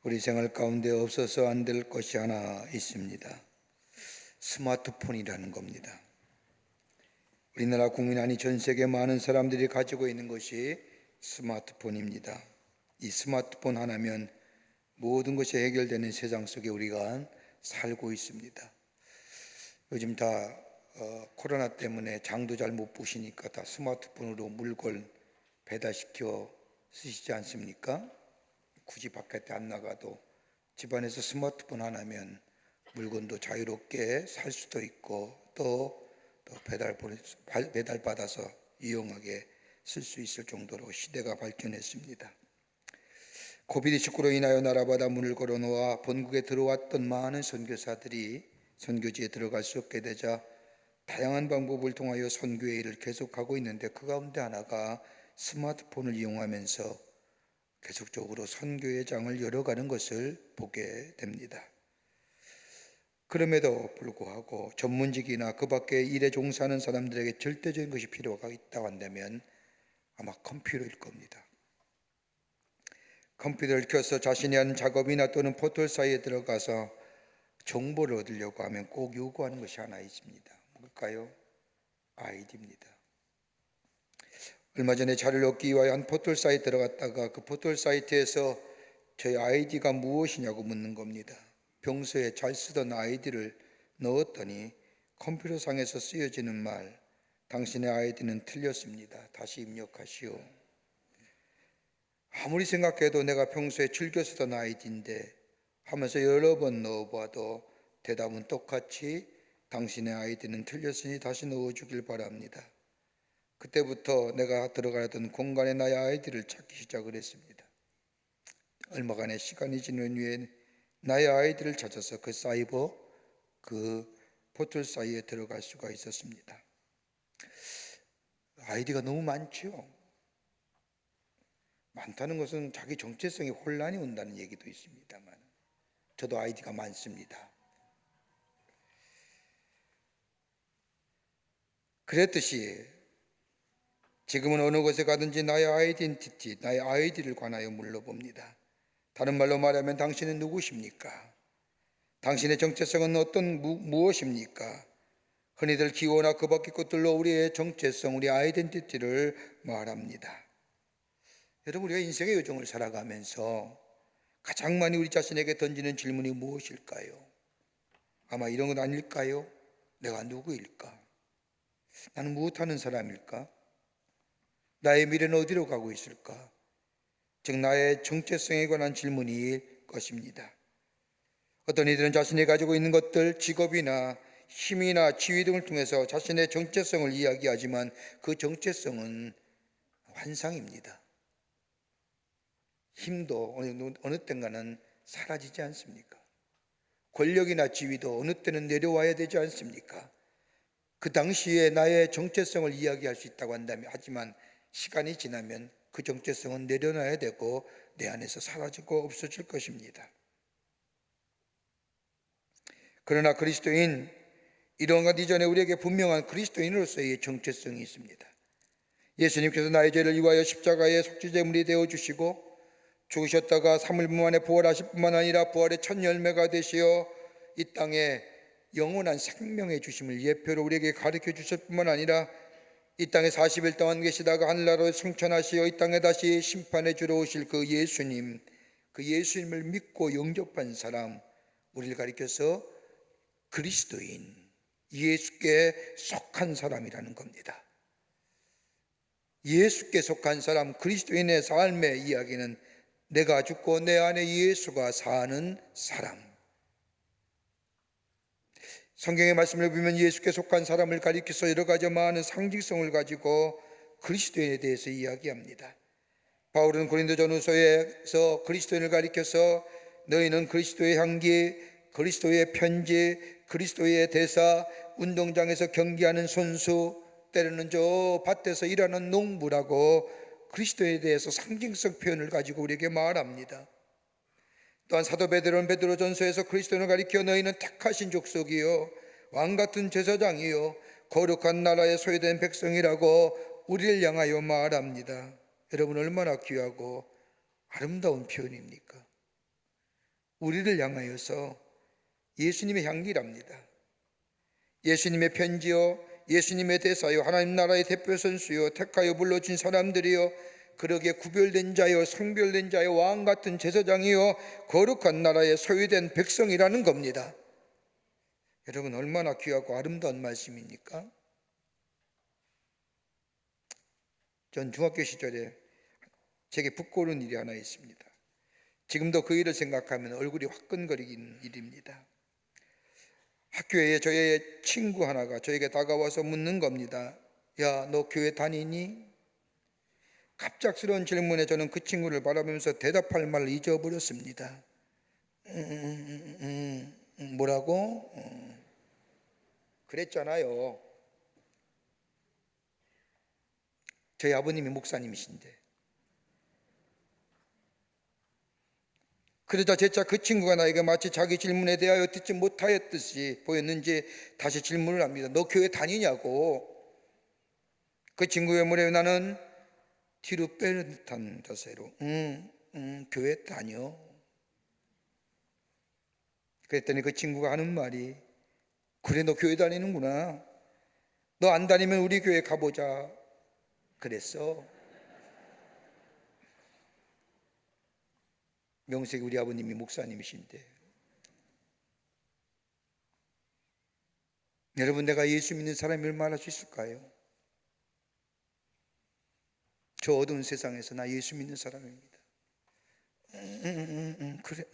우리 생활 가운데 없어서 안 될 것이 하나 있습니다. 스마트폰이라는 겁니다. 우리나라 국민 아니 전 세계 많은 사람들이 가지고 있는 것이 스마트폰입니다. 이 스마트폰 하나면 모든 것이 해결되는 세상 속에 우리가 살고 있습니다. 요즘 다 코로나 때문에 장도 잘 못 보시니까 다 스마트폰으로 물건 배달시켜 쓰시지 않습니까? 굳이 바깥에 안 나가도 집안에서 스마트폰 하나면 물건도 자유롭게 살 수도 있고 또 배달 받아서 유용하게 쓸 수 있을 정도로 시대가 발전했습니다. 코비드19로 인하여 나라마다 문을 걸어놓아 본국에 들어왔던 많은 선교사들이 선교지에 들어갈 수 없게 되자 다양한 방법을 통하여 선교의 일을 계속하고 있는데 그 가운데 하나가 스마트폰을 이용하면서 계속적으로 선교의 장을 열어가는 것을 보게 됩니다. 그럼에도 불구하고 전문직이나 그 밖에 일에 종사하는 사람들에게 절대적인 것이 필요가 있다고 한다면 아마 컴퓨터일 겁니다. 컴퓨터를 켜서 자신이 하는 작업이나 또는 포털 사이에 들어가서 정보를 얻으려고 하면 꼭 요구하는 것이 하나 있습니다. 뭘까요? 아이디입니다. 얼마 전에 자료를 얻기 위하여 한 포털 사이트에 들어갔다가 그 포털 사이트에서 저희 아이디가 무엇이냐고 묻는 겁니다. 평소에 잘 쓰던 아이디를 넣었더니 컴퓨터상에서 쓰여지는 말, 당신의 아이디는 틀렸습니다. 다시 입력하시오. 아무리 생각해도 내가 평소에 즐겨 쓰던 아이디인데 하면서 여러 번 넣어봐도 대답은 똑같이 당신의 아이디는 틀렸으니 다시 넣어주길 바랍니다. 그때부터 내가 들어가던 공간에 나의 아이디를 찾기 시작을 했습니다. 얼마간의 시간이 지난 후에 나의 아이디를 찾아서 그 사이버, 그 포털 사이에 들어갈 수가 있었습니다. 아이디가 너무 많죠. 많다는 것은 자기 정체성에 혼란이 온다는 얘기도 있습니다만 저도 아이디가 많습니다. 그랬듯이 지금은 어느 곳에 가든지 나의 아이덴티티, 나의 아이디를 관하여 물어봅니다. 다른 말로 말하면 당신은 누구십니까? 당신의 정체성은 무엇입니까? 흔히들 기호나 그 밖의 것들로 우리의 정체성, 우리 아이덴티티를 말합니다. 여러분, 우리가 인생의 여정을 살아가면서 가장 많이 우리 자신에게 던지는 질문이 무엇일까요? 아마 이런 건 아닐까요? 내가 누구일까? 나는 무엇하는 사람일까? 나의 미래는 어디로 가고 있을까? 즉 나의 정체성에 관한 질문일 것입니다. 어떤 이들은 자신이 가지고 있는 것들, 직업이나 힘이나 지위 등을 통해서 자신의 정체성을 이야기하지만 그 정체성은 환상입니다. 힘도 어느 때인가는 사라지지 않습니까? 권력이나 지위도 어느 때는 내려와야 되지 않습니까? 그 당시에 나의 정체성을 이야기할 수 있다고 한다면 하지만 시간이 지나면 그 정체성은 내려놔야 되고 내 안에서 사라지고 없어질 것입니다. 그러나 그리스도인, 이런 것 이전에 우리에게 분명한 그리스도인으로서의 정체성이 있습니다. 예수님께서 나의 죄를 위하여 십자가의 속죄제물이 되어주시고 죽으셨다가 3일 만에 부활하실 뿐만 아니라 부활의 첫 열매가 되시어 이 땅에 영원한 생명의 주심을 예표로 우리에게 가르쳐 주실 뿐만 아니라 이 땅에 40일 동안 계시다가 하늘나라로 승천하시어 이 땅에 다시 심판해 주러 오실 그 예수님, 그 예수님을 믿고 영접한 사람, 우리를 가리켜서 그리스도인, 예수께 속한 사람이라는 겁니다. 예수께 속한 사람, 그리스도인의 삶의 이야기는 내가 죽고 내 안에 예수가 사는 사람. 성경의 말씀을 보면 예수께 속한 사람을 가리켜서 여러 가지 많은 상징성을 가지고 그리스도인에 대해서 이야기합니다. 바울은 고린도전후서에서 그리스도인을 가리켜서 너희는 그리스도의 향기, 그리스도의 편지, 그리스도의 대사, 운동장에서 경기하는 선수, 때로는 저 밭에서 일하는 농부라고 그리스도에 대해서 상징성 표현을 가지고 우리에게 말합니다. 또한 사도 베드로는 베드로전서에서 그리스도를 가리켜 너희는 택하신 족속이요 왕같은 제사장이요 거룩한 나라의 소유된 백성이라고 우리를 향하여 말합니다. 여러분, 얼마나 귀하고 아름다운 표현입니까? 우리를 향하여서 예수님의 향기랍니다. 예수님의 편지요, 예수님의 대사요, 하나님 나라의 대표 선수요, 택하여 불러준 사람들이요, 그러기에 구별된 자요, 성별된 자요, 왕 같은 제사장이요, 거룩한 나라의 소유된 백성이라는 겁니다. 여러분, 얼마나 귀하고 아름다운 말씀입니까? 전 중학교 시절에 제게 부끄러운 일이 하나 있습니다. 지금도 그 일을 생각하면 얼굴이 화끈거리는 일입니다. 학교에 저의 친구 하나가 저에게 다가와서 묻는 겁니다. 야, 너 교회 다니니? 갑작스러운 질문에 저는 그 친구를 바라보면서 대답할 말을 잊어버렸습니다. 뭐라고? 그랬잖아요. 저희 아버님이 목사님이신데. 그러자 재차 그 친구가 나에게 마치 자기 질문에 대하여 듣지 못하였듯이 보였는지 다시 질문을 합니다. 너 교회 다니냐고. 그 친구의 말에 나는 뒤로 빼는 듯한 자세로 교회 다녀. 그랬더니 그 친구가 하는 말이, 그래, 너 교회 다니는구나. 너 안 다니면 우리 교회 가보자 그랬어. 명색이 우리 아버님이 목사님이신데. 여러분, 내가 예수 믿는 사람이 얼마나 할 수 있을까요? 저 어두운 세상에서 나 예수 믿는 사람입니다.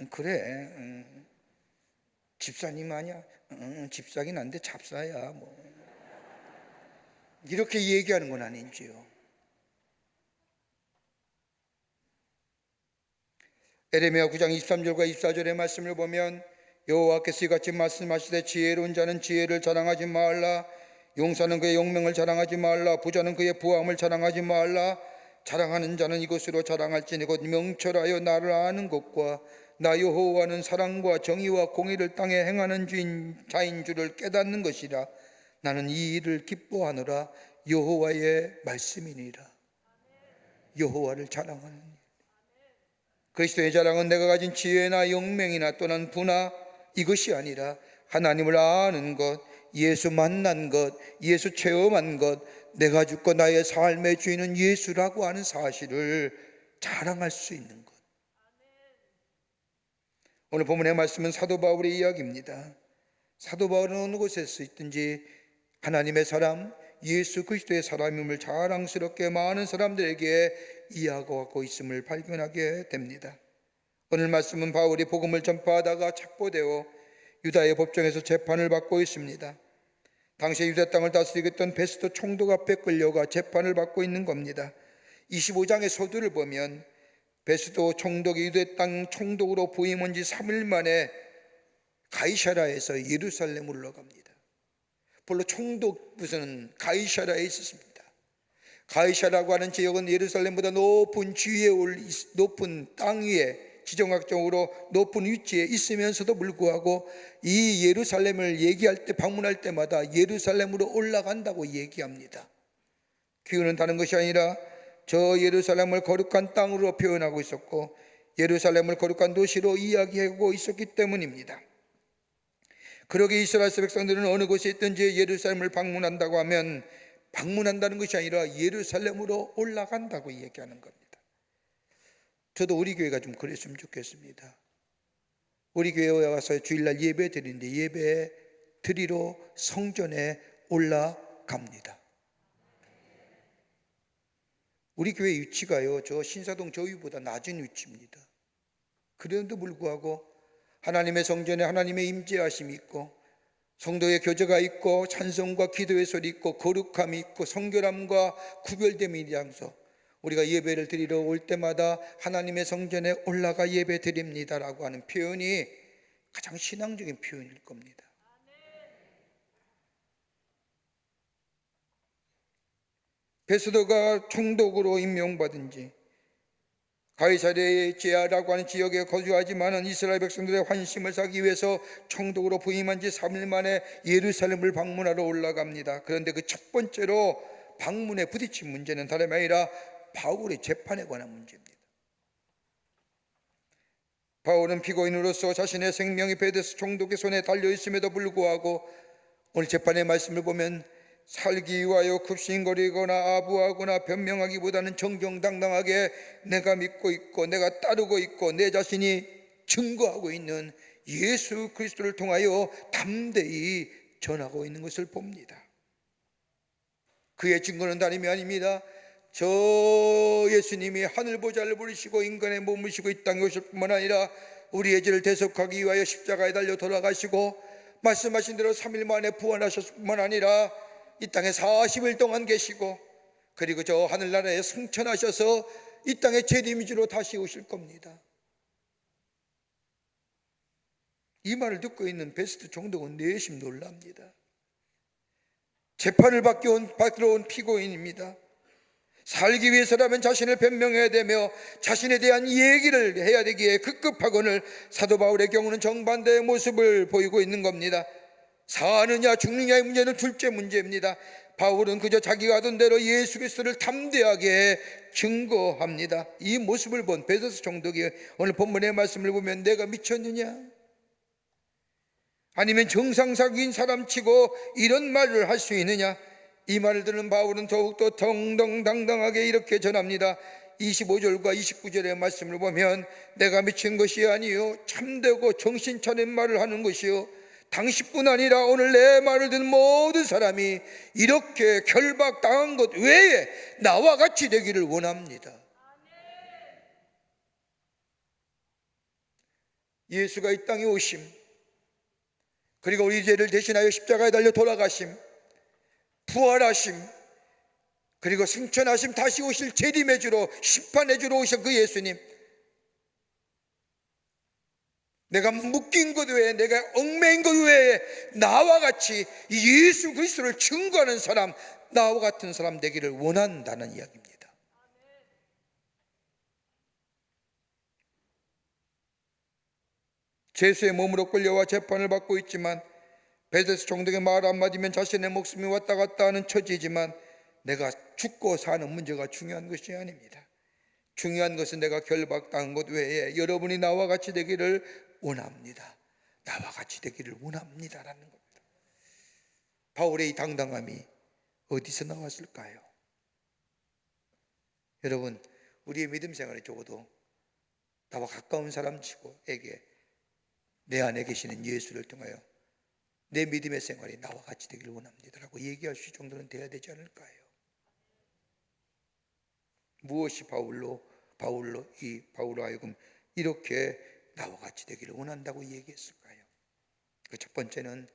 그래. 집사님 아니야? 집사긴 한데 잡사야 뭐. 이렇게 얘기하는 건 아닌지요. 에레미야 9장 23절과 24절의 말씀을 보면 여호와께서 이같이 말씀하시되 지혜로운 자는 지혜를 자랑하지 말라. 용사는 그의 용맹을 자랑하지 말라. 부자는 그의 부함을 자랑하지 말라. 자랑하는 자는 이것으로 자랑할지니 곧 명철하여 나를 아는 것과 나 여호와는 사랑과 정의와 공의를 땅에 행하는 자인 줄을 깨닫는 것이라. 나는 이 일을 기뻐하노라. 여호와의 말씀이니라. 여호와를 자랑하는 그리스도의 자랑은 내가 가진 지혜나 용맹이나 또는 부나 이것이 아니라 하나님을 아는 것, 예수 만난 것, 예수 체험한 것, 내가 죽고 나의 삶의 주인은 예수라고 하는 사실을 자랑할 수 있는 것. 오늘 본문의 말씀은 사도 바울의 이야기입니다. 사도 바울은 어느 곳에서 있든지 하나님의 사람, 예수 그리스도의 사람임을 자랑스럽게 많은 사람들에게 이야기하고 있음을 발견하게 됩니다. 오늘 말씀은 바울이 복음을 전파하다가 착보되어 유다의 법정에서 재판을 받고 있습니다. 당시 유다 땅을 다스리고 있던 베스도 총독 앞에 끌려가 재판을 받고 있는 겁니다. 25장의 서두를 보면 베스도 총독이 유다 땅 총독으로 부임한 지 3일 만에 가이사라에서 예루살렘으로 올라갑니다. 본래 총독 부서는 가이사라에 있었습니다. 가이사라고 하는 지역은 예루살렘보다 높은 지위에 높은 땅 위에 지정학적으로 높은 위치에 있으면서도 불구하고 이 예루살렘을 얘기할 때 방문할 때마다 예루살렘으로 올라간다고 얘기합니다. 기후는 다른 것이 아니라 저 예루살렘을 거룩한 땅으로 표현하고 있었고 예루살렘을 거룩한 도시로 이야기하고 있었기 때문입니다. 그러기에 이스라엘 백성들은 어느 곳에 있든지 예루살렘을 방문한다고 하면 방문한다는 것이 아니라 예루살렘으로 올라간다고 얘기하는 겁니다. 저도 우리 교회가 좀 그랬으면 좋겠습니다. 우리 교회에 와서 주일날 예배 드리는데 예배 드리러 성전에 올라갑니다. 우리 교회 위치가요, 저 신사동 저위보다 낮은 위치입니다. 그런데도 불구하고 하나님의 성전에 하나님의 임재하심이 있고 성도의 교제가 있고 찬송과 기도의 소리 있고 거룩함이 있고 성결함과 구별됨이 있는 장소, 우리가 예배를 드리러 올 때마다 하나님의 성전에 올라가 예배 드립니다라고 하는 표현이 가장 신앙적인 표현일 겁니다. 베스도가 총독으로 임명받은 지 가이사랴의 제아라고 하는 지역에 거주하지만은 이스라엘 백성들의 환심을 사기 위해서 총독으로 부임한 지 3일 만에 예루살렘을 방문하러 올라갑니다. 그런데 그 첫 번째로 방문에 부딪힌 문제는 다름 아니라 바울의 재판에 관한 문제입니다. 바울은 피고인으로서 자신의 생명이 베데스 총독의 손에 달려있음에도 불구하고 오늘 재판의 말씀을 보면 살기 위하여 굽신거리거나 아부하거나 변명하기보다는 정정당당하게 내가 믿고 있고 내가 따르고 있고 내 자신이 증거하고 있는 예수 그리스도를 통하여 담대히 전하고 있는 것을 봅니다. 그의 증거는 다름이 아닙니다. 저 예수님이 하늘 보좌를 부리시고 인간의 몸을 시고 이 땅에 오실 뿐만 아니라 우리의 죄를 대속하기 위하여 십자가에 달려 돌아가시고 말씀하신 대로 3일 만에 부활하셨을 뿐만 아니라 이 땅에 40일 동안 계시고 그리고 저 하늘나라에 승천하셔서 이 땅에 재림주로 다시 오실 겁니다. 이 말을 듣고 있는 베스트 총독은 내심 놀랍니다. 재판을 받으러 온 피고인입니다. 살기 위해서라면 자신을 변명해야 되며 자신에 대한 얘기를 해야 되기에 급급하거늘 사도 바울의 경우는 정반대의 모습을 보이고 있는 겁니다. 사느냐 죽느냐의 문제는 둘째 문제입니다. 바울은 그저 자기가 하던 대로 예수 그리스도를 담대하게 증거합니다. 이 모습을 본 베드로 총독이 오늘 본문의 말씀을 보면 내가 미쳤느냐? 아니면 정상적인 사람치고 이런 말을 할 수 있느냐? 이 말을 듣는 바울은 더욱더 정정당당하게 이렇게 전합니다. 25절과 29절의 말씀을 보면 내가 미친 것이 아니요 참되고 정신 차린 말을 하는 것이요 당신뿐 아니라 오늘 내 말을 듣는 모든 사람이 이렇게 결박당한 것 외에 나와 같이 되기를 원합니다. 예수가 이 땅에 오심, 그리고 우리 죄를 대신하여 십자가에 달려 돌아가심, 부활하심, 그리고 승천하심, 다시 오실 재림의 주로 심판의 주로 오신 그 예수님, 내가 묶인 것 외에 내가 얽매인 것 외에 나와 같이 예수 그리스도를 증거하는 사람, 나와 같은 사람 되기를 원한다는 이야기입니다. 죄수의 몸으로 끌려와 재판을 받고 있지만 베데스 총독의 말 한마디면 자신의 목숨이 왔다 갔다 하는 처지이지만 내가 죽고 사는 문제가 중요한 것이 아닙니다. 중요한 것은 내가 결박당한 것 외에 여러분이 나와 같이 되기를 원합니다. 나와 같이 되기를 원합니다라는 겁니다. 바울의 이 당당함이 어디서 나왔을까요? 여러분, 우리의 믿음 생활에 적어도 나와 가까운 사람치고에게 내 안에 계시는 예수를 통하여 내 믿음의 생활이 나와 같이 되기를 원합니다라고 얘기할 수 있을 정도는 돼야 되지 않을까요? 무엇이 바울로 하여금 이렇게 나와 같이 되기를 원한다고 얘기했을까요? 그 첫 번째는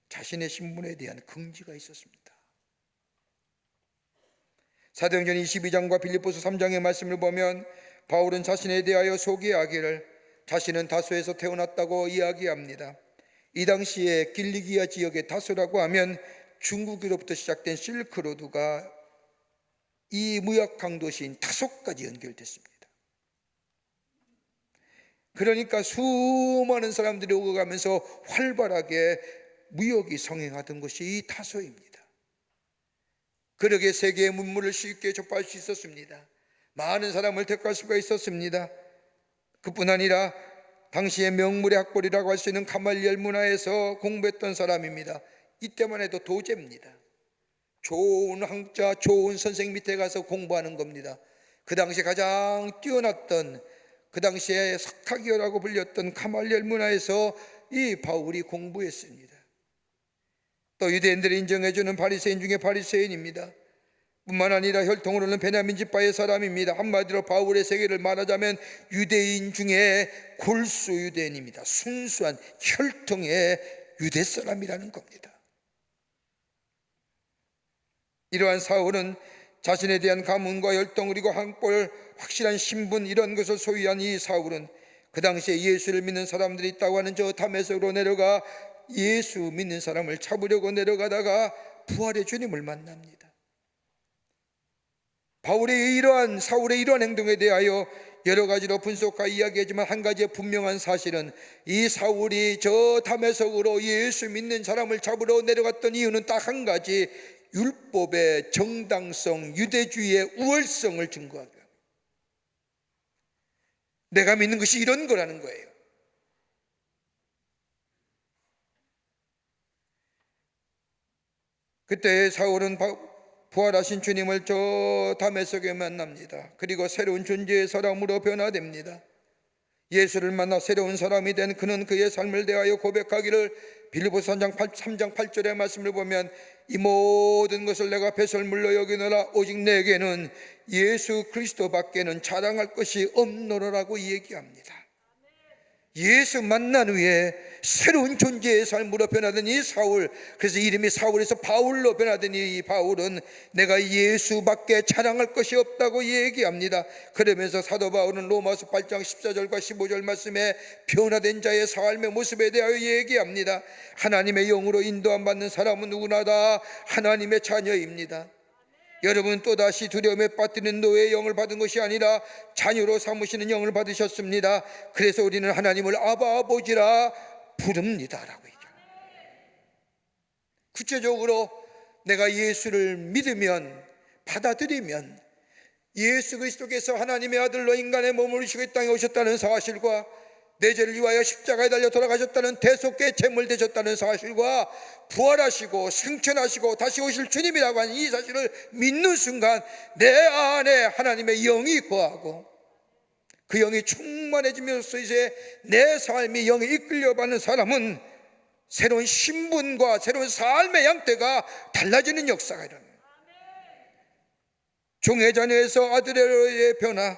자신의 신분에 대한 긍지가 있었습니다. 사도행전 22장과 빌립보서 3장의 말씀을 보면 바울은 자신에 대하여 소개하기를 자신은 다소에서 태어났다고 이야기합니다. 이 당시에 길리기아 지역의 다소라고 하면 중국으로부터 시작된 실크로드가 이 무역 강도시인 다소까지 연결됐습니다. 그러니까 수많은 사람들이 오고 가면서 활발하게 무역이 성행하던 곳이 이 다소입니다. 그러게 세계의 문물을 쉽게 접할 수 있었습니다. 많은 사람을 택할 수가 있었습니다. 그뿐 아니라 당시의 명물의 학벌이라고 할 수 있는 가말리엘 문화에서 공부했던 사람입니다. 이때만 해도 도제입니다. 좋은 학자, 좋은 선생 밑에 가서 공부하는 겁니다. 그 당시에 가장 뛰어났던, 그 당시에 석학이라고 불렸던 가말리엘 문화에서 이 바울이 공부했습니다. 또 유대인들이 인정해주는 바리새인 중에 바리새인입니다. 뿐만 아니라 혈통으로는 베냐민 지파의 사람입니다. 한마디로 바울의 세계를 말하자면 유대인 중에 골수 유대인입니다. 순수한 혈통의 유대 사람이라는 겁니다. 이러한 사울은 자신에 대한 가문과 혈통 그리고 한골 확실한 신분 이런 것을 소유한 이 사울은 그 당시에 예수를 믿는 사람들이 있다고 하는 저 다메섹으로 내려가 예수 믿는 사람을 잡으려고 내려가다가 부활의 주님을 만납니다. 사울의 이러한 행동에 대하여 여러 가지로 분석과 이야기하지만 한 가지의 분명한 사실은 이 사울이 저 다메섹으로 예수 믿는 사람을 잡으러 내려갔던 이유는 딱 한 가지, 율법의 정당성, 유대주의의 우월성을 증거하기 위함. 내가 믿는 것이 이런 거라는 거예요. 그때 사울은 부활하신 주님을 저 다메섹에 만납니다. 그리고 새로운 존재의 사람으로 변화됩니다. 예수를 만나 새로운 사람이 된 그는 그의 삶을 대하여 고백하기를, 빌립보서 3장 8절의 말씀을 보면 이 모든 것을 내가 배설물로 여기노라, 오직 내게는 예수 그리스도밖에는 자랑할 것이 없노라라고 얘기합니다. 예수 만난 후에 새로운 존재의 삶으로 변화된 이 사울, 그래서 이름이 사울에서 바울로 변화된 이 바울은 내가 예수밖에 자랑할 것이 없다고 얘기합니다. 그러면서 사도 바울은 로마서 8장 14절과 15절 말씀에 변화된 자의 삶의 모습에 대하여 얘기합니다. 하나님의 영으로 인도함 받는 사람은 누구나 다 하나님의 자녀입니다. 여러분, 또다시 두려움에 빠뜨리는 노예의 영을 받은 것이 아니라 자녀로 삼으시는 영을 받으셨습니다. 그래서 우리는 하나님을 아바 아버지라 부릅니다 라고 얘기합니다. 구체적으로 내가 예수를 믿으면, 받아들이면 예수 그리스도께서 하나님의 아들로 인간의 몸을 입으시고 이 땅에 오셨다는 사실과 내 죄를 위하여 십자가에 달려 돌아가셨다는 대속의 제물 되셨다는 사실과 부활하시고 승천하시고 다시 오실 주님이라고 하는 이 사실을 믿는 순간 내 안에 하나님의 영이 거하고 그 영이 충만해지면서 이제 내 삶이 영에 이끌려가는 사람은 새로운 신분과 새로운 삶의 양태가 달라지는 역사가 일어나요. 종의 자녀에서 아들의 변화,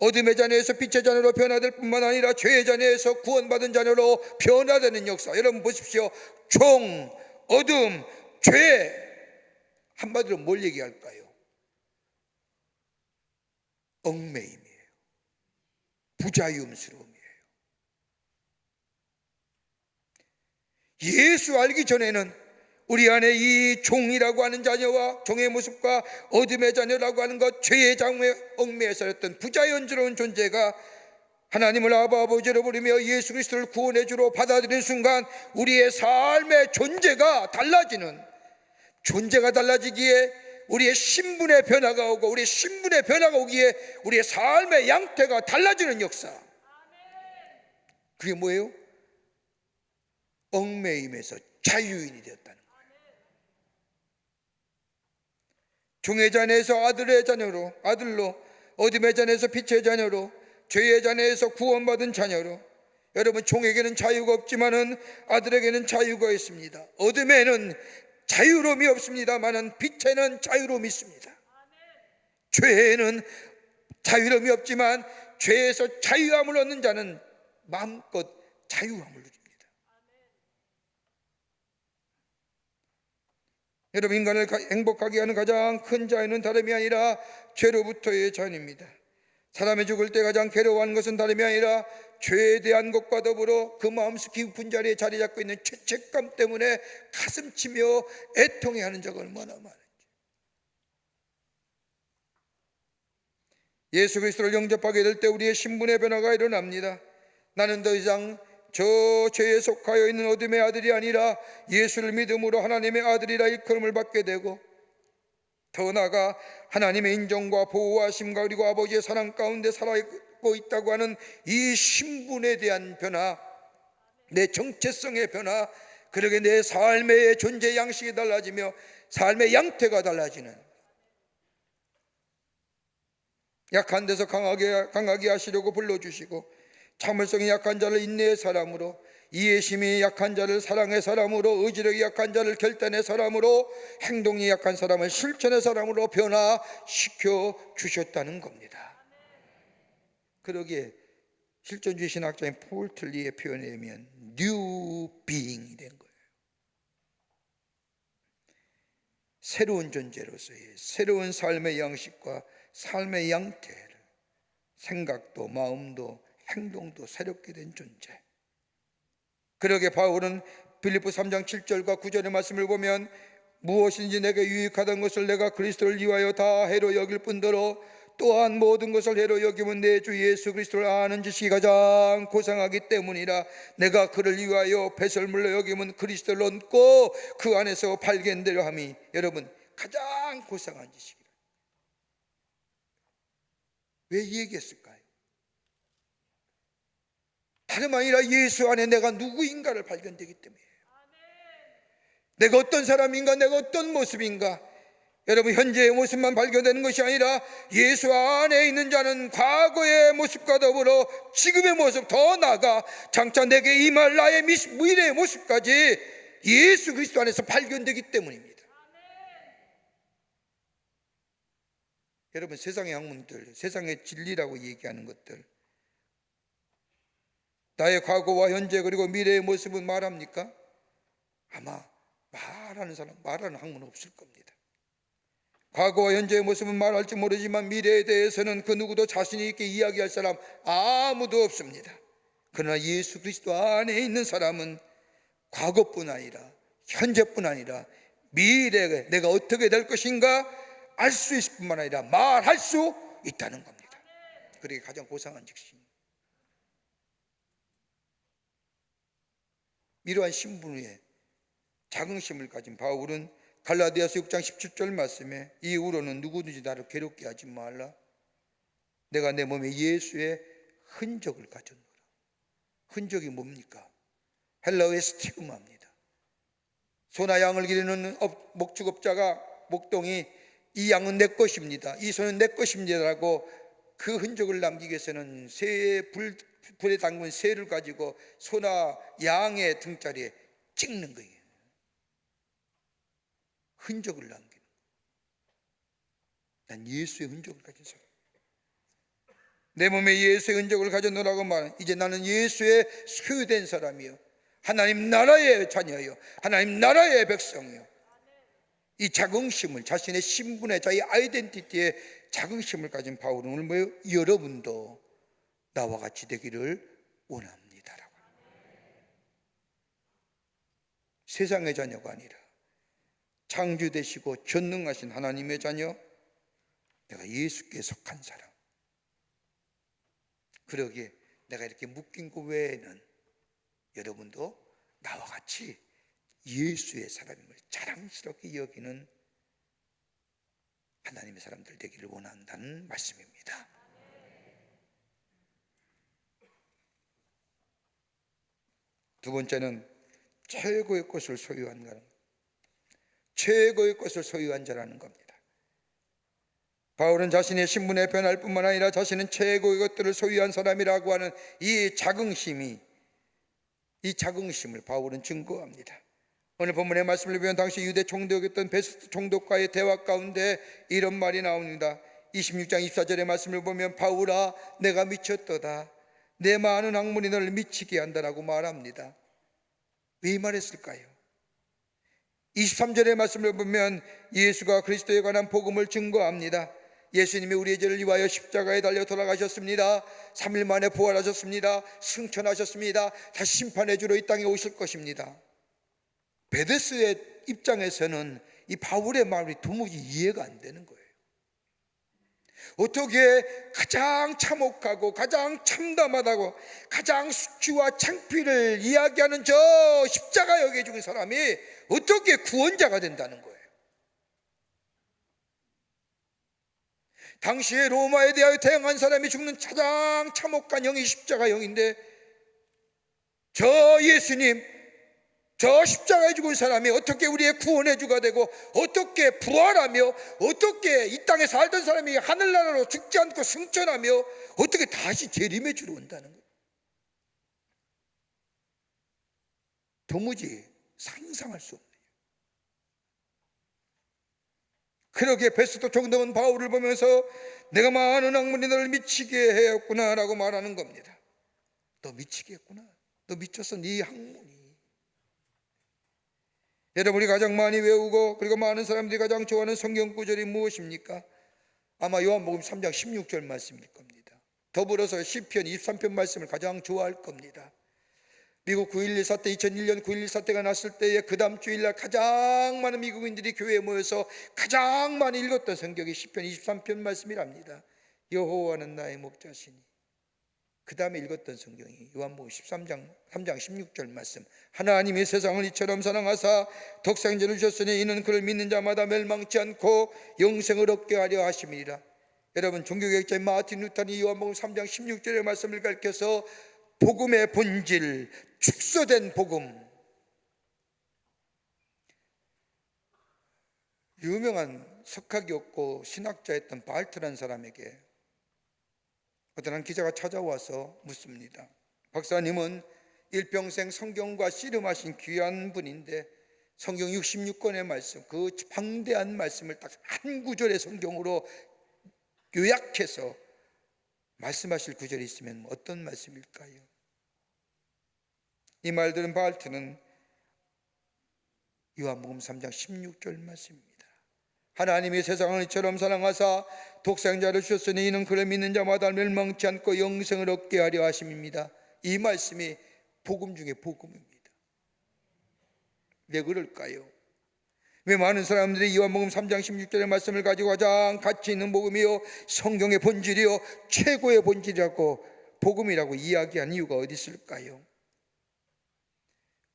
어둠의 자녀에서 빛의 자녀로 변화될 뿐만 아니라 죄의 자녀에서 구원받은 자녀로 변화되는 역사. 여러분 보십시오. 종, 어둠, 죄, 한마디로 뭘 얘기할까요? 얽매임이에요. 부자유스러움이에요. 예수 알기 전에는 우리 안에 이 종이라고 하는 자녀와 종의 모습과 어둠의 자녀라고 하는 것, 죄의 장에 얽매여 살았던 부자연스러운 존재가 하나님을 아바 아버지로 부르며 예수 그리스도를 구원의 주로 받아들이는 순간 우리의 삶의 존재가 달라지는, 존재가 달라지기에 우리의 신분의 변화가 오고, 우리의 신분의 변화가 오기에 우리의 삶의 양태가 달라지는 역사. 그게 뭐예요? 얽매임에서 자유인이 되었다는 거예요. 종의 자녀에서 아들의 자녀로, 아들로, 어둠의 자녀에서 빛의 자녀로, 죄의 자녀에서 구원받은 자녀로. 여러분, 종에게는 자유가 없지만은 아들에게는 자유가 있습니다. 어둠에는 자유로움이 없습니다만은 빛에는 자유로움이 있습니다. 죄에는 자유로움이 없지만 죄에서 자유함을 얻는 자는 마음껏 자유함을 누립니다. 여러분, 인간을 행복하게 하는 가장 큰 자유는 다름이 아니라 죄로부터의 자유입니다. 사람이 죽을 때 가장 괴로워하는 것은 다름이 아니라 죄에 대한 것과 더불어 그 마음속 깊은 자리에 자리 잡고 있는 죄책감 때문에 가슴치며 애통해하는 자가 얼마나 많은지. 예수 그리스도를 영접하게 될 때 우리의 신분의 변화가 일어납니다. 나는 더 이상 저 죄에 속하여 있는 어둠의 아들이 아니라 예수를 믿음으로 하나님의 아들이라 일컬음을 받게 되고, 더 나아가 하나님의 인정과 보호하심과 그리고 아버지의 사랑 가운데 살아있고 있다고 하는 이 신분에 대한 변화, 내 정체성의 변화, 그러게 내 삶의 존재 양식이 달라지며 삶의 양태가 달라지는, 약한 데서 강하게 하시려고 불러주시고, 참을성이 약한 자를 인내의 사람으로, 이해심이 약한 자를 사랑의 사람으로, 의지력이 약한 자를 결단의 사람으로, 행동이 약한 사람을 실천의 사람으로 변화시켜 주셨다는 겁니다. 그러기에 실존주의 신학자인 폴 틀리의 표현에 의하면 뉴 비잉이 된 거예요. 새로운 존재로서의 새로운 삶의 양식과 삶의 양태를, 생각도 마음도 행동도 새롭게 된 존재. 그러게 바울은 빌립보 3장 7절과 9절의 말씀을 보면 무엇인지 내게 유익하던 것을 내가 그리스도를 위하여 다 해로 여길 뿐더러 또한 모든 것을 해로 여기면 내 주 예수 그리스도를 아는 지식이 가장 고상하기 때문이라. 내가 그를 위하여 배설물로 여기면 그리스도를 얻고 그 안에서 발견되려 함이. 여러분, 가장 고상한 지식이라. 왜 이 얘기했을까요? 다름 아니라 예수 안에 내가 누구인가를 발견되기 때문이에요. 내가 어떤 사람인가, 내가 어떤 모습인가. 여러분, 현재의 모습만 발견되는 것이 아니라 예수 안에 있는 자는 과거의 모습과 더불어 지금의 모습, 더 나아가 장차 내게 임할 나의 미래의 모습까지 예수 그리스도 안에서 발견되기 때문입니다. 여러분, 세상의 학문들, 세상의 진리라고 얘기하는 것들, 나의 과거와 현재 그리고 미래의 모습은 말합니까? 아마 말하는 사람, 말하는 학문은 없을 겁니다. 과거와 현재의 모습은 말할지 모르지만 미래에 대해서는 그 누구도 자신 있게 이야기할 사람 아무도 없습니다. 그러나 예수 그리스도 안에 있는 사람은 과거뿐 아니라 현재뿐 아니라 미래에 내가 어떻게 될 것인가 알 수 있을 뿐만 아니라 말할 수 있다는 겁니다. 그게 가장 고상한 직신. 이러한 신분 위에 자긍심을 가진 바울은 갈라디아서 6장 17절 말씀에 이후로는 누구든지 나를 괴롭게 하지 말라. 내가 내 몸에 예수의 흔적을 가졌노라. 흔적이 뭡니까? 헬라어의 스티그마입니다. 소나 양을 기르는 목축업자가 목동이 이 양은 내 것입니다, 이 소는 내 것입니다라고 그 흔적을 남기기 위해서는 불에 담근 쇠를 가지고 소나 양의 등자리에 찍는 거예요. 흔적을 남기는 거예요. 난 예수의 흔적을 가진 사람, 내 몸에 예수의 흔적을 가졌노라고 말하는, 이제 나는 예수의 소유된 사람이요, 하나님 나라의 자녀요, 하나님 나라의 백성이요. 이 자긍심을, 자신의 신분에, 자기 아이덴티티에 자긍심을 가진 바울은 오늘 여러분도 나와 같이 되기를 원합니다라고. 세상의 자녀가 아니라 창조되시고 전능하신 하나님의 자녀, 내가 예수께 속한 사람. 그러기에 내가 이렇게 묶인 것 외에는 여러분도 나와 같이 예수의 사람임을 자랑스럽게 여기는 하나님의 사람들 되기를 원한다는 말씀입니다. 두 번째는 최고의 것을 소유한 자라는, 최고의 것을 소유한 자라는 겁니다. 바울은 자신의 신분에 변할 뿐만 아니라 자신은 최고의 것들을 소유한 사람이라고 하는 이 자긍심을 바울은 증거합니다. 오늘 본문의 말씀을 보면 당시 유대 총독이었던 베스트 총독과의 대화 가운데 이런 말이 나옵니다. 26장 24절의 말씀을 보면 바울아 내가 미쳤도다, 내 많은 학문이 너를 미치게 한다라고 말합니다. 왜 말했을까요? 23절의 말씀을 보면 예수가 그리스도에 관한 복음을 증거합니다. 예수님이 우리의 죄를 위하여 십자가에 달려 돌아가셨습니다. 3일 만에 부활하셨습니다. 승천하셨습니다. 다시 심판해 주러 이 땅에 오실 것입니다. 베데스의 입장에서는 이 바울의 말이 도무지 이해가 안 되는 거예요. 어떻게 가장 참혹하고 가장 참담하다고 가장 수치와 창피를 이야기하는 저 십자가역에 죽은 사람이 어떻게 구원자가 된다는 거예요? 당시에 로마에 대하여 대항한 사람이 죽는 가장 참혹한 형이 십자가형인데 저 예수님, 저 십자가에 죽은 사람이 어떻게 우리의 구원의 주가 되고 어떻게 부활하며 어떻게 이 땅에 살던 사람이 하늘나라로 죽지 않고 승천하며 어떻게 다시 재림의 주로 온다는 거예요. 도무지 상상할 수 없네요. 그러기에 베스도 총독은 바울을 보면서 내가 많은 학문이 너를 미치게 하였구나 라고 말하는 겁니다. 너 미치게 했구나. 너 미쳤어. 네 학문이. 여러분이 가장 많이 외우고 그리고 많은 사람들이 가장 좋아하는 성경 구절이 무엇입니까? 아마 요한복음 3장 16절 말씀일 겁니다. 더불어서 시편 23편 말씀을 가장 좋아할 겁니다. 미국 9.11 사태, 2001년 9.11 사태가 났을 때에 그 다음 주일날 가장 많은 미국인들이 교회에 모여서 가장 많이 읽었던 성경이 시편 23편 말씀이랍니다. 여호와는 나의 목자시니. 그 다음에 읽었던 성경이 요한복음 3장 16절 말씀. 하나님이 세상을 이처럼 사랑하사 독생자를 주셨으니 이는 그를 믿는 자마다 멸망치 않고 영생을 얻게 하려 하심이니라. 여러분, 종교개혁자인 마틴 루터는 요한복음 3장 16절의 말씀을 가르쳐서 복음의 본질, 축소된 복음, 유명한 석학이었고 신학자였던 바알트라는 사람에게 어떤 한 기자가 찾아와서 묻습니다. 박사님은 일평생 성경과 씨름하신 귀한 분인데 성경 66권의 말씀, 그 방대한 말씀을 딱 한 구절의 성경으로 요약해서 말씀하실 구절이 있으면 어떤 말씀일까요? 이 말들은 바알트는 요한복음 3장 16절 말씀입니다. 하나님이 세상을 이처럼 사랑하사 독생자를 주셨으니 이는 그를 믿는 자마다 멸망치 않고 영생을 얻게 하려 하심입니다. 이 말씀이 복음 중에 복음입니다. 왜 그럴까요? 왜 많은 사람들이 요한복음 3장 16절의 말씀을 가지고 가장 가치 있는 복음이요 성경의 본질이요 최고의 본질이라고 복음이라고 이야기한 이유가 어디 있을까요?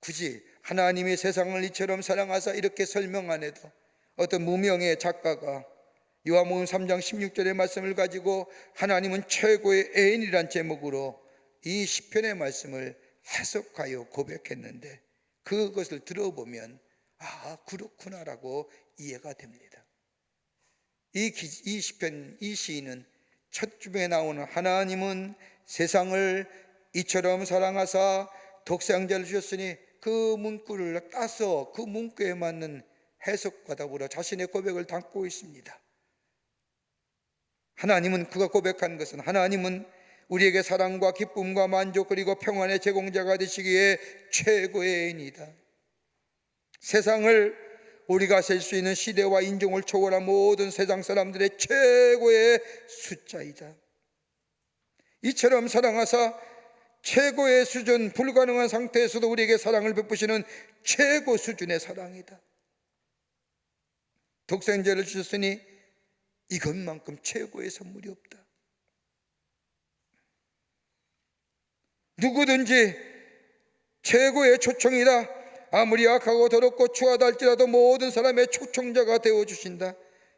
굳이 하나님이 세상을 이처럼 사랑하사 이렇게 설명 안 해도 어떤 무명의 작가가 요한복음 3장 16절의 말씀을 가지고 하나님은 최고의 애인이란 제목으로 이 시편의 말씀을 해석하여 고백했는데 그것을 들어보면 아 그렇구나라고 이해가 됩니다. 이 시편, 이 시인은 첫 주에 나오는 하나님은 세상을 이처럼 사랑하사 독생자를 주셨으니 그 문구를 따서 그 문구에 맞는 해석과 더불어 자신의 고백을 담고 있습니다. 하나님은 그가 고백한 것은 하나님은 우리에게 사랑과 기쁨과 만족 그리고 평안의 제공자가 되시기에 최고의 애인이다. 세상을 우리가 셀 수 있는 시대와 인종을 초월한 모든 세상 사람들의 최고의 숫자이다. 이처럼 사랑하사 최고의 수준, 불가능한 상태에서도 우리에게 사랑을 베푸시는 최고 수준의 사랑이다. 독생자를 주셨으니 이것만큼 최고의 선물이 없다. 누구든지 최고의 초청이다. 아무리 악하고 더럽고 추하다 할지라도 모든 사람의 초청자가 되어주신다.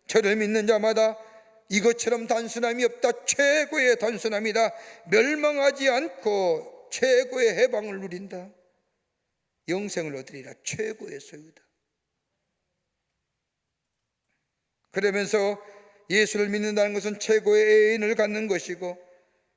저를 믿는 자마다 이것처럼 단순함이 없다. 최고의 단순함이다. 멸망하지 않고 최고의 해방을 누린다. 영생을 얻으리라. 최고의 소유다. 그러면서 예수를 믿는다는 것은 최고의 애인을 갖는 것이고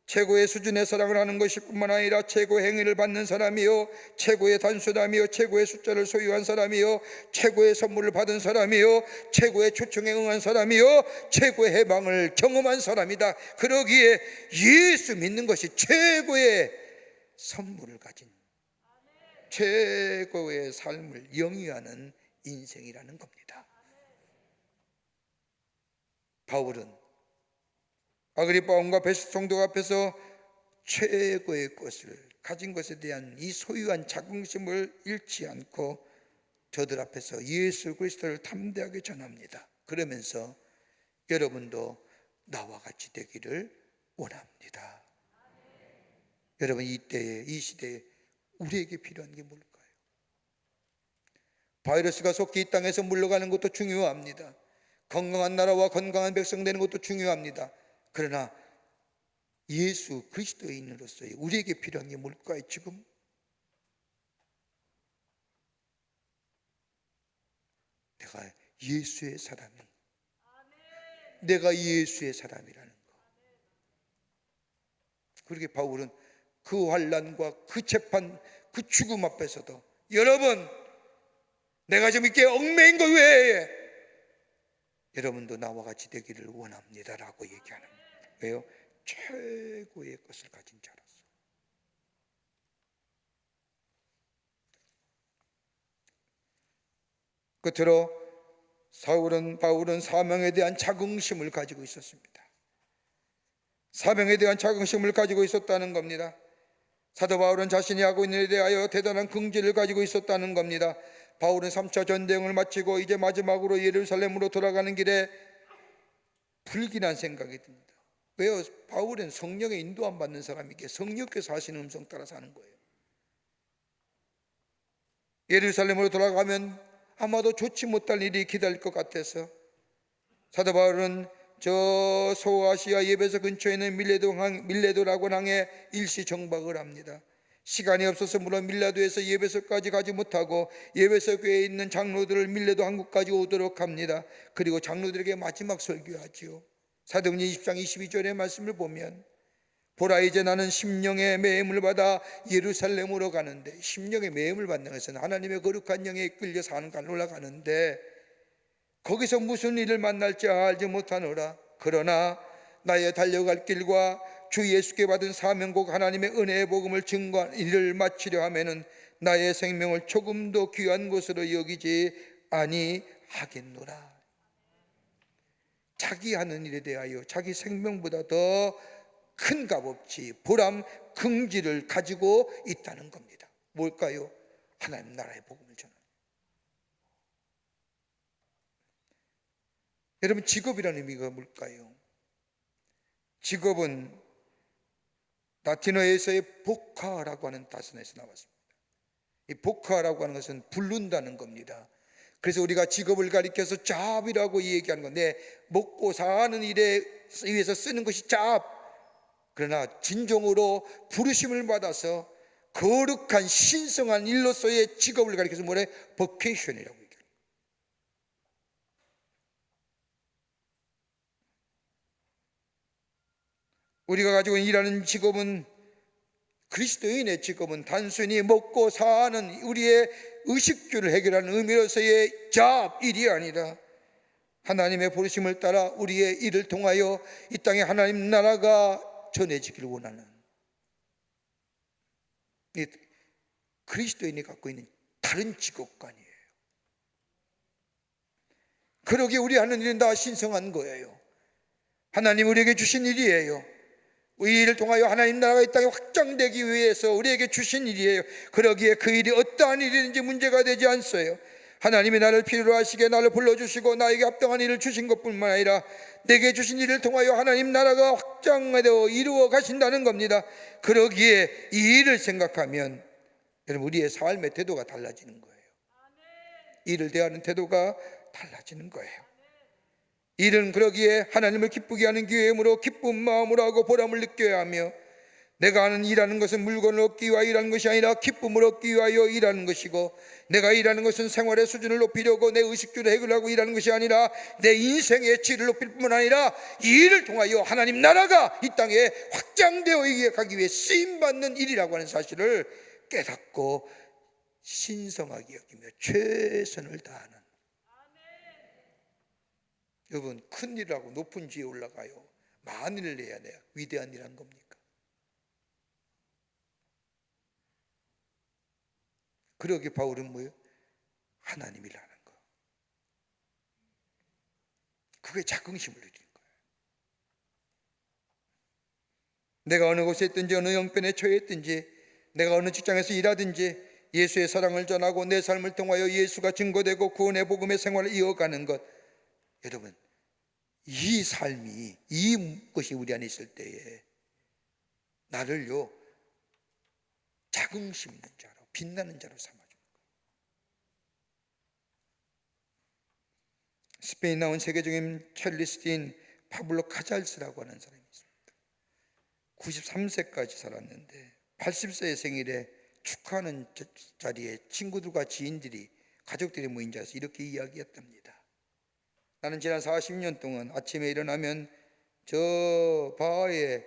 최고의 수준의 사랑을 하는 것이 뿐만 아니라 최고의 행위를 받는 사람이요 최고의 단순함이요 최고의 숫자를 소유한 사람이요 최고의 선물을 받은 사람이요 최고의 초청에 응한 사람이요 최고의 해방을 경험한 사람이다. 그러기에 예수 믿는 것이 최고의 선물을 가진 최고의 삶을 영위하는 인생이라는 겁니다. 바울은 아그리파 왕과 베스트 총독 앞에서 최고의 것을 가진 것에 대한 이 소유한 자긍심을 잃지 않고 저들 앞에서 예수 그리스도를 담대하게 전합니다. 그러면서 여러분도 나와 같이 되기를 원합니다. 여러분 이 때에 이 시대에 우리에게 필요한 게 뭘까요? 바이러스가 속히 이 땅에서 물러가는 것도 중요합니다. 건강한 나라와 건강한 백성 되는 것도 중요합니다. 그러나 예수 그리스도인으로서 우리에게 필요한 게 뭘까요? 지금 내가 예수의 사람이, 내가 예수의 사람이라는 거. 그렇게 바울은 그 환난과 그 재판, 그 죽음 앞에서도 여러분 내가 지금 이렇게 얽매인 것 외에 여러분도 나와 같이 되기를 원합니다라고 얘기하는 거예요. 왜요? 최고의 것을 가진 자로서. 끝으로 바울은 사명에 대한 자긍심을 가지고 있었습니다. 사명에 대한 자긍심을 가지고 있었다는 겁니다. 사도 바울은 자신이 하고 있는 일에 대하여 대단한 긍지를 가지고 있었다는 겁니다. 바울은 3차 전쟁을 마치고 이제 마지막으로 예루살렘으로 돌아가는 길에 불길한 생각이 듭니다. 왜요? 바울은 성령의 인도 안 받는 사람이기에 성령께서 하시는 음성 따라 사는 거예요. 예루살렘으로 돌아가면 아마도 좋지 못할 일이 기다릴 것 같아서 사도 바울은 저 소아시아 예배소 근처에 있는 밀레도라고 항에 일시 정박을 합니다. 시간이 없어서 물론 밀라도에서 예배소까지 가지 못하고 예배소 교회에 있는 장로들을 밀라도 한국까지 오도록 합니다. 그리고 장로들에게 마지막 설교하지요. 사도행전 20장 22절의 말씀을 보면 보라 이제 나는 심령의 매임을 받아 예루살렘으로 가는데, 심령의 매임을 받는 것은 하나님의 거룩한 영에 이끌려 사는 간 올라가는데 거기서 무슨 일을 만날지 알지 못하노라. 그러나 나의 달려갈 길과 주 예수께 받은 사명곡 하나님의 은혜의 복음을 증거한 일을 마치려 하면은 나의 생명을 조금도 귀한 것으로 여기지 아니하겠노라. 자기 하는 일에 대하여 자기 생명보다 더 큰 값어치, 보람, 긍지를 가지고 있다는 겁니다. 뭘까요? 하나님 나라의 복음을 전하는. 여러분, 직업이라는 의미가 뭘까요? 직업은 라틴어에서의 보카라고 하는 단어에서 나왔습니다. 이 보카라고 하는 것은 부른다는 겁니다. 그래서 우리가 직업을 가리켜서 잡이라고 얘기하는 건데, 먹고 사는 일에 의해서 쓰는 것이 잡. 그러나 진정으로 부르심을 받아서 거룩한 신성한 일로서의 직업을 가리켜서 뭐래? 버케이션이라고 얘기합니다. 우리가 가지고 일하는 직업은, 그리스도인의 직업은 단순히 먹고 사는 우리의 의식주를 해결하는 의미로서의 잡, 일이 아니라 하나님의 부르심을 따라 우리의 일을 통하여 이 땅에 하나님 나라가 전해지기를 원하는, 그리스도인이 갖고 있는 다른 직업관이에요. 그러기에 우리 하는 일은 다 신성한 거예요. 하나님 우리에게 주신 일이에요. 이 일을 통하여 하나님 나라가 이 땅에 확장되기 위해서 우리에게 주신 일이에요. 그러기에 그 일이 어떠한 일이든지 문제가 되지 않어요. 하나님이 나를 필요로 하시기에 나를 불러주시고 나에게 합당한 일을 주신 것뿐만 아니라 내게 주신 일을 통하여 하나님 나라가 확장되어 이루어 가신다는 겁니다. 그러기에 이 일을 생각하면 여러분, 우리의 삶의 태도가 달라지는 거예요. 일을 대하는 태도가 달라지는 거예요. 일은 그러기에 하나님을 기쁘게 하는 기회이므로 기쁜 마음으로 하고 보람을 느껴야 하며, 내가 하는 일하는 것은 물건을 얻기 위하여 일하는 것이 아니라 기쁨을 얻기 위하여 일하는 것이고, 내가 일하는 것은 생활의 수준을 높이려고 내 의식주를 해결하고 일하는 것이 아니라 내 인생의 질을 높일 뿐만 아니라 이 일을 통하여 하나님 나라가 이 땅에 확장되어 가기 위해 쓰임받는 일이라고 하는 사실을 깨닫고 신성하게 여기며 최선을 다하는. 여러분, 큰 일이라고 높은 지에 올라가요. 많은 일을 해야 돼요. 위대한 일한 겁니까? 그러기에 바울은 뭐예요? 하나님이라는 거, 그게 자긍심을 누리는 거예요. 내가 어느 곳에 있든지 어느 형편에 처해 있든지 내가 어느 직장에서 일하든지 예수의 사랑을 전하고 내 삶을 통하여 예수가 증거되고 구원의 복음의 생활을 이어가는 것, 여러분, 이 삶이, 이것이 우리 안에 있을 때에 나를요 자긍심 있는 자로, 빛나는 자로 삼아주는 거예요. 스페인 나온 세계적인 첼리스트인 파블로 카잘스라고 하는 사람이 있습니다. 93세까지 살았는데 80세의 생일에 축하하는 자리에 친구들과 지인들이, 가족들이 모인 자리에서 이렇게 이야기했답니다. 나는 지난 40년 동안 아침에 일어나면 저 바에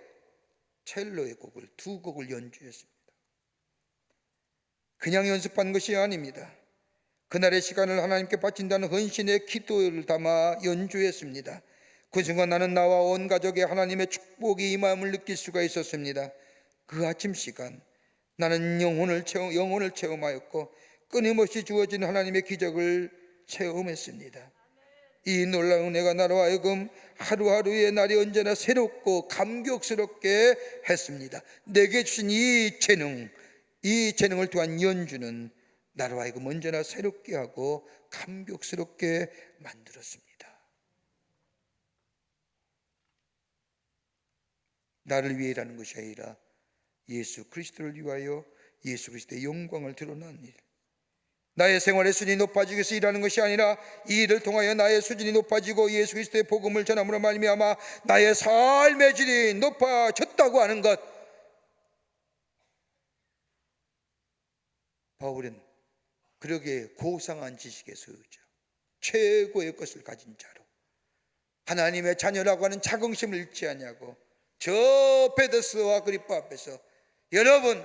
첼로의 곡을 2곡을 연주했습니다. 그냥 연습한 것이 아닙니다. 그날의 시간을 하나님께 바친다는 헌신의 기도를 담아 연주했습니다. 그 순간 나는 나와 온 가족의 하나님의 축복이 임함을 느낄 수가 있었습니다. 그 아침 시간 나는 영혼을 체험하였고 끊임없이 주어진 하나님의 기적을 체험했습니다. 이 놀라운 은혜가 나로 하여금 하루하루의 날이 언제나 새롭고 감격스럽게 했습니다. 내게 주신 이 재능을 통한 연주는 나로 하여금 언제나 새롭게 하고 감격스럽게 만들었습니다. 나를 위해 일하는 것이 아니라 예수 그리스도를 위하여 예수 그리스도의 영광을 드러내는 일, 나의 생활의 수준이 높아지기 위해서 일하는 것이 아니라 이 일을 통하여 나의 수준이 높아지고 예수 그리스도의 복음을 전함으로 말미암아 나의 삶의 질이 높아졌다고 하는 것, 바울은 그러기에 고상한 지식의 소유자, 최고의 것을 가진 자로 하나님의 자녀라고 하는 자긍심을 잃지 아니하고 저 베드스와 그리파 앞에서 여러분,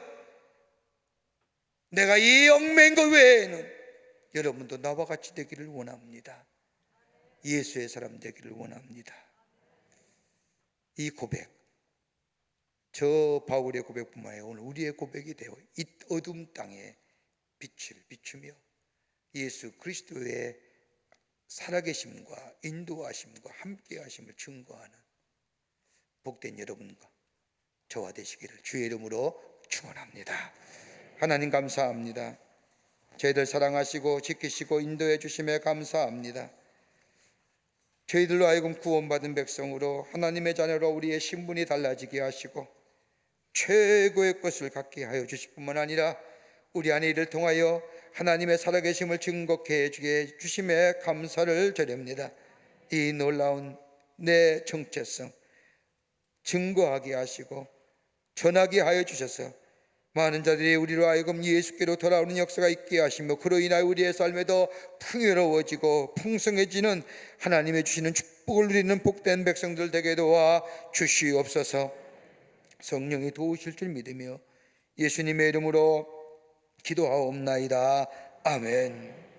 내가 이 얽매인 것 외에는 여러분도 나와 같이 되기를 원합니다. 예수의 사람 되기를 원합니다. 이 고백, 저 바울의 고백뿐만 아니라 오늘 우리의 고백이 되어 이 어둠 땅에 빛을 비추며 예수 그리스도의 살아계심과 인도하심과 함께하심을 증거하는 복된 여러분과 저와 되시기를 주의 이름으로 축원합니다. 하나님 감사합니다. 저희들 사랑하시고 지키시고 인도해 주심에 감사합니다. 저희들로 하여금 구원받은 백성으로 하나님의 자녀로 우리의 신분이 달라지게 하시고 최고의 것을 갖게 하여 주실 뿐만 아니라 우리 안에 이를 통하여 하나님의 살아계심을 증거케 해주게 주심에 감사를 드립니다. 이 놀라운 내 정체성 증거하게 하시고 전하게 하여 주셔서 많은 자들이 우리로 하여금 예수께로 돌아오는 역사가 있게 하시며 그로 인하여 우리의 삶에 더 풍요로워지고 풍성해지는 하나님의 주시는 축복을 누리는 복된 백성들 되게 도와 주시옵소서. 성령이 도우실 줄 믿으며 예수님의 이름으로 기도하옵나이다. 아멘.